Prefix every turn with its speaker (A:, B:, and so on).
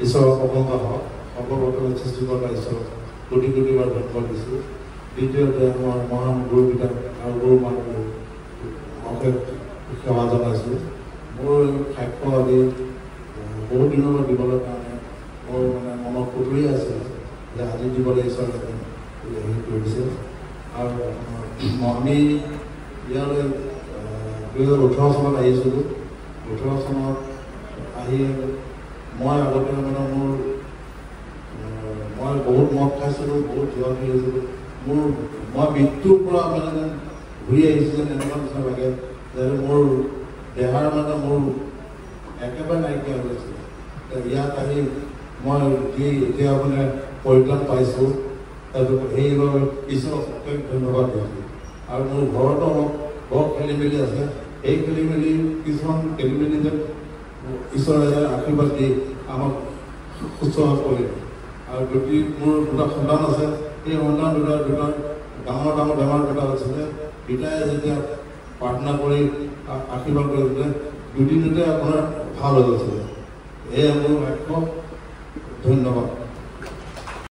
A: ঈশ্বৰৰ প্ৰশংসা হওক সৰ্বপ্ৰথমে সৃষ্টিকৰ্তা ঈশ্বৰক কোটি কোটি বাৰ ধন্যবাদ দিছোঁ। দ্বিতীয়তে আমাৰ মহান গুৰুকেইটা আৰু গুৰু মানুহ অশেষ সেৱা জনাইছোঁ। মোৰ সাক্ষ্য আদি বহুত দিনৰ পৰা দিবলৈ কাৰণে মোৰ মানে মনত খুতুৰি আছে যে আজি দিবলৈ ঈশ্বৰে হেৰি কৰিছে। আৰু আমি ইয়ালৈ 2018 চনত আহিছিলোঁ। 18 চনত আহি মই আগতে মানে মই বহুত মদ খাইছিলোঁ, বহুত জোৱা খেলিছিলোঁ। মই মৃত্যুৰ পৰা মানে ঘূৰি আহিছিলোঁ এনেকুৱা নিচিনা লাগে যে মোৰ দেহাৰ মানে মোৰ একেবাৰে নাইকিয়া হৈ গৈছিলে। ইয়াত আহি মই যি এতিয়া মানে পৰিত্ৰাণ পাইছোঁ সেইবাবে ঈশ্বৰক ধন্যবাদ দিছোঁ। আৰু মোৰ ঘৰতো বহুত খেলি মেলি আছে। এই খেলি মেলি কিছুমান খেলি মেলি যে ঈশ্বৰে আশীৰ্বাদ দি আমাক সুস্থ কৰিলে। আৰু যদি মোৰ দুটা সন্তান আছে, সেই সন্তান দুটা ডাঙৰ ডাঙৰ বেমাৰ দুটা হৈছিলে। পিতাই যেতিয়া প্ৰাৰ্থনা কৰি আশীৰ্বাদ কৰিছিলে, দুদিনতে আপোনাৰ ভাল হৈ গৈছিলে। এয়া মোৰ সাক্ষ্য। ধন্যবাদ।